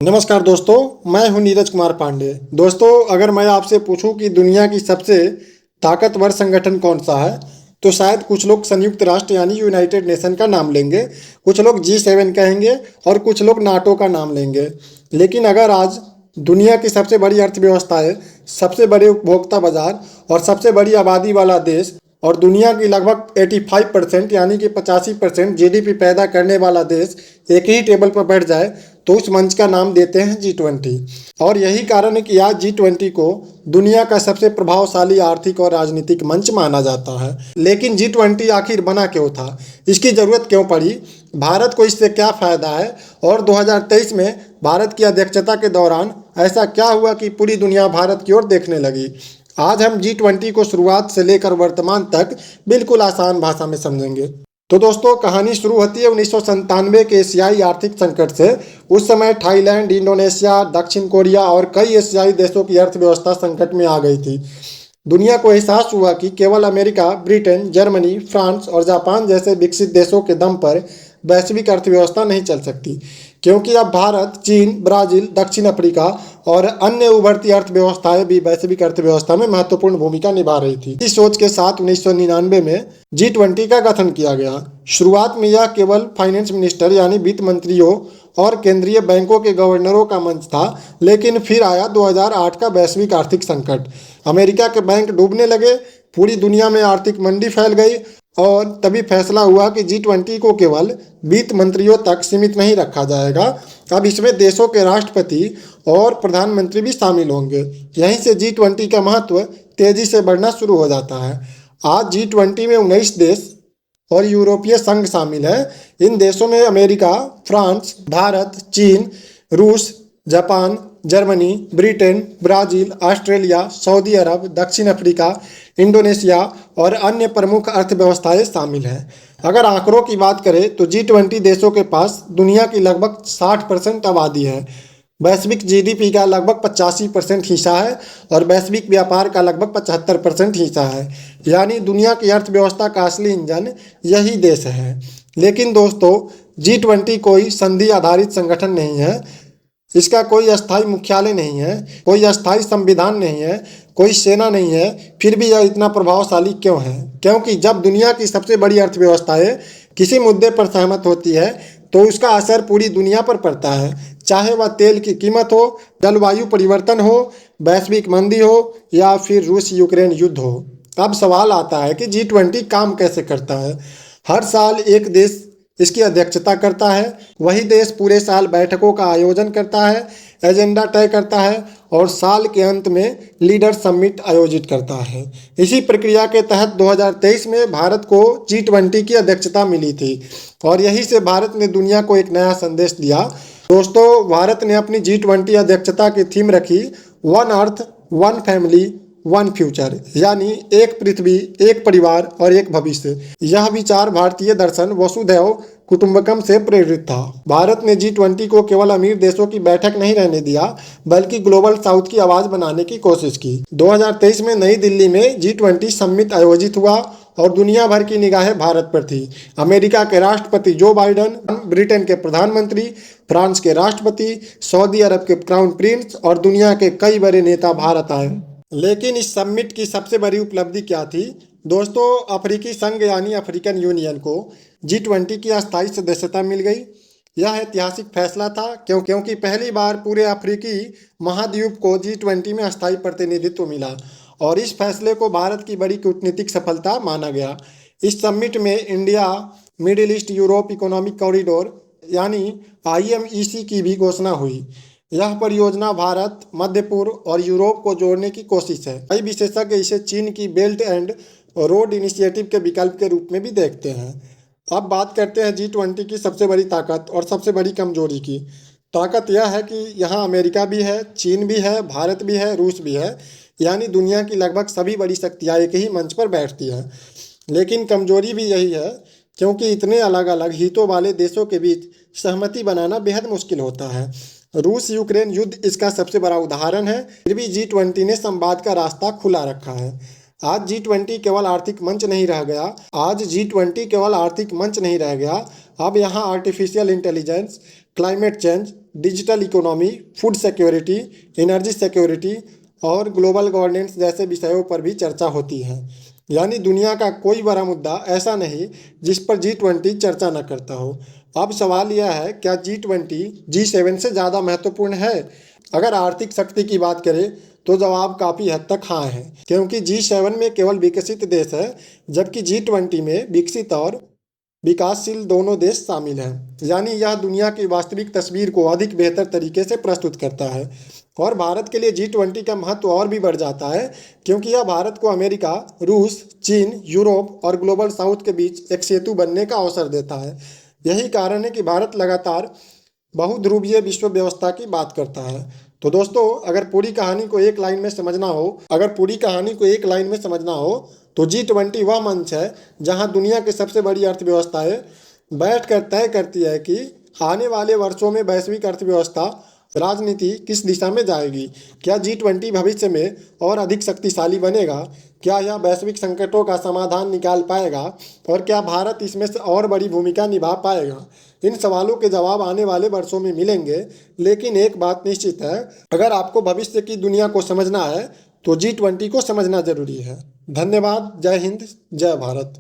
नमस्कार दोस्तों, मैं हूं नीरज कुमार पांडे। दोस्तों, अगर मैं आपसे पूछूं कि दुनिया की सबसे ताकतवर संगठन कौन सा है, तो शायद कुछ लोग संयुक्त राष्ट्र यानी यूनाइटेड नेशन का नाम लेंगे, कुछ लोग G7 कहेंगे और कुछ लोग नाटो का नाम लेंगे। लेकिन अगर आज दुनिया की सबसे बड़ी अर्थव्यवस्थाएं, सबसे बड़े उपभोक्ता बाजार और सबसे बड़ी आबादी वाला देश और दुनिया की लगभग 85% यानी कि 85% GDP पैदा करने वाला देश एक ही टेबल पर बैठ जाए, तो उस मंच का नाम देते हैं G20। और यही कारण है कि आज G20 को दुनिया का सबसे प्रभावशाली आर्थिक और राजनीतिक मंच माना जाता है। लेकिन G20 आखिर बना क्यों था, इसकी ज़रूरत क्यों पड़ी, भारत को इससे क्या फ़ायदा है, और 2023 में भारत की अध्यक्षता के दौरान ऐसा क्या हुआ कि पूरी दुनिया भारत की ओर देखने लगी। आज हम G20 को शुरुआत से लेकर वर्तमान तक बिल्कुल आसान भाषा में समझेंगे। तो दोस्तों, कहानी शुरू होती है 1997 के एशियाई आर्थिक संकट से। उस समय थाईलैंड, इंडोनेशिया, दक्षिण कोरिया और कई एशियाई देशों की अर्थव्यवस्था संकट में आ गई थी। दुनिया को एहसास हुआ कि केवल अमेरिका, ब्रिटेन, जर्मनी, फ्रांस और जापान जैसे विकसित देशों के दम पर वैश्विक अर्थव्यवस्था नहीं चल सकती, क्योंकि अब भारत, चीन, ब्राज़ील, दक्षिण अफ्रीका और अन्य उभरती अर्थव्यवस्थाएं भी वैश्विक अर्थव्यवस्था में महत्वपूर्ण भूमिका निभा रही थी। इस सोच के साथ 1999 में G20 का गठन किया गया। शुरुआत में यह केवल फाइनेंस मिनिस्टर यानी वित्त मंत्रियों और केंद्रीय बैंकों के गवर्नरों का मंच था, लेकिन फिर आया 2008 का वैश्विक आर्थिक संकट। अमेरिका के बैंक डूबने लगे, पूरी दुनिया में आर्थिक मंदी फैल गई और तभी फैसला हुआ कि G20 को केवल वित्त मंत्रियों तक सीमित नहीं रखा जाएगा, अब इसमें देशों के राष्ट्रपति और प्रधानमंत्री भी शामिल होंगे। यहीं से G20 का महत्व तेजी से बढ़ना शुरू हो जाता है। आज G20 में 19 देश और यूरोपीय संघ शामिल है। इन देशों में अमेरिका, फ्रांस, भारत, चीन, रूस, Japan, Germany, Britain, Brazil, Australia, सऊदी अरब, दक्षिण अफ्रीका, इंडोनेशिया और अन्य प्रमुख अर्थव्यवस्थाएं शामिल हैं। अगर आंकड़ों की बात करें तो G20 देशों के पास दुनिया की लगभग 60% आबादी है, वैश्विक GDP का लगभग 85% हिस्सा है और वैश्विक व्यापार का लगभग 75% हिस्सा है। यानी दुनिया की अर्थव्यवस्था का असली इंजन यही देश है। लेकिन दोस्तों, G20 कोई संधि आधारित संगठन नहीं है, इसका कोई अस्थायी मुख्यालय नहीं है, कोई अस्थायी संविधान नहीं है, कोई सेना नहीं है। फिर भी यह इतना प्रभावशाली क्यों है? क्योंकि जब दुनिया की सबसे बड़ी अर्थव्यवस्थाएं किसी मुद्दे पर सहमत होती है तो उसका असर पूरी दुनिया पर पड़ता है, चाहे वह तेल की कीमत हो, जलवायु परिवर्तन हो, वैश्विक मंदी हो या फिर रूस यूक्रेन युद्ध हो। अब सवाल आता है कि G20 काम कैसे करता है। हर साल एक देश इसकी अध्यक्षता करता है, वही देश पूरे साल बैठकों का आयोजन करता है, एजेंडा तय करता है और साल के अंत में लीडर समिट आयोजित करता है। इसी प्रक्रिया के तहत 2023 में भारत को G20 की अध्यक्षता मिली थी और यहीं से भारत ने दुनिया को एक नया संदेश दिया। दोस्तों, भारत ने अपनी G20 अध्यक्षता की थीम रखी, one earth, one family, one future, यानी एक पृथ्वी, एक परिवार और एक भविष्य। यह विचार भारतीय दर्शन वसुधैव कुटुंबकम से प्रेरित था। भारत ने G20 को केवल अमीर देशों की बैठक नहीं रहने दिया, बल्कि ग्लोबल साउथ की आवाज बनाने की कोशिश की। 2023 में नई दिल्ली में G20 समिट आयोजित हुआ और दुनिया भर की निगाहें भारत पर थी। अमेरिका के राष्ट्रपति जो बाइडन, ब्रिटेन के प्रधानमंत्री, फ्रांस के राष्ट्रपति, सऊदी अरब के क्राउन प्रिंस और दुनिया के कई बड़े नेता भारत आए। लेकिन इस समिट की सबसे बड़ी उपलब्धि क्या थी? दोस्तों, अफ्रीकी संघ यानी अफ्रीकन यूनियन को G20 की अस्थायी सदस्यता मिल गई। यह ऐतिहासिक फैसला था क्योंकि पहली बार पूरे अफ्रीकी महाद्वीप को G20 में अस्थायी प्रतिनिधित्व मिला और इस फैसले को भारत की बड़ी कूटनीतिक सफलता माना गया। इस समिट में India middle east Europe economic corridor यानी IMEC की भी घोषणा हुई। यह परियोजना भारत, मध्य पूर्व और यूरोप को जोड़ने की कोशिश है। कई विशेषज्ञ इसे चीन की बेल्ट एंड रोड इनिशिएटिव के विकल्प के रूप में भी देखते हैं। अब बात करते हैं G20 की सबसे बड़ी ताकत और सबसे बड़ी कमजोरी की। ताकत यह है कि यहाँ अमेरिका भी है, चीन भी है, भारत भी है, रूस भी है, यानी दुनिया की लगभग सभी बड़ी शक्तियाँ एक ही मंच पर बैठती हैं। लेकिन कमजोरी भी यही है, क्योंकि इतने अलग अलग हितों वाले देशों के बीच सहमति बनाना बेहद मुश्किल होता है। रूस यूक्रेन युद्ध इसका सबसे बड़ा उदाहरण है, फिर भी G20 ने संवाद का रास्ता खुला रखा है। आज G20 केवल आर्थिक मंच नहीं रह गया, अब यहाँ artificial intelligence, climate change, digital economy, food security, energy security और ग्लोबल गवर्नेंस जैसे विषयों पर भी चर्चा होती है। यानी दुनिया का कोई बड़ा मुद्दा ऐसा नहीं जिस पर G20 चर्चा न करता हो। अब सवाल यह है, क्या G20 G7 से ज़्यादा महत्वपूर्ण है? अगर आर्थिक शक्ति की बात करें तो जवाब काफ़ी हद तक हाँ है, क्योंकि G7 में केवल विकसित देश है, जबकि G20 में विकसित और विकासशील दोनों देश शामिल हैं। यानी यह दुनिया की वास्तविक तस्वीर को अधिक बेहतर तरीके से प्रस्तुत करता है। और भारत के लिए G20 का महत्व और भी बढ़ जाता है, क्योंकि यह भारत को अमेरिका, रूस, चीन, यूरोप और ग्लोबल साउथ के बीच एक सेतु बनने का अवसर देता है। यही कारण है कि भारत लगातार बहुध्रुवीय विश्व व्यवस्था की बात करता है। तो दोस्तों, अगर पूरी कहानी को एक लाइन में समझना हो तो G20 वह मंच है जहां दुनिया की सबसे बड़ी अर्थव्यवस्थाएं बैठकर तय करती है कि आने वाले वर्षों में वैश्विक अर्थव्यवस्था राजनीति किस दिशा में जाएगी। क्या G20 भविष्य में और अधिक शक्तिशाली बनेगा? क्या यह वैश्विक संकटों का समाधान निकाल पाएगा? और क्या भारत इसमें से और बड़ी भूमिका निभा पाएगा? इन सवालों के जवाब आने वाले वर्षों में मिलेंगे, लेकिन एक बात निश्चित है, अगर आपको भविष्य की दुनिया को समझना है तो G20 को समझना जरूरी है। धन्यवाद। जय हिंद, जय भारत।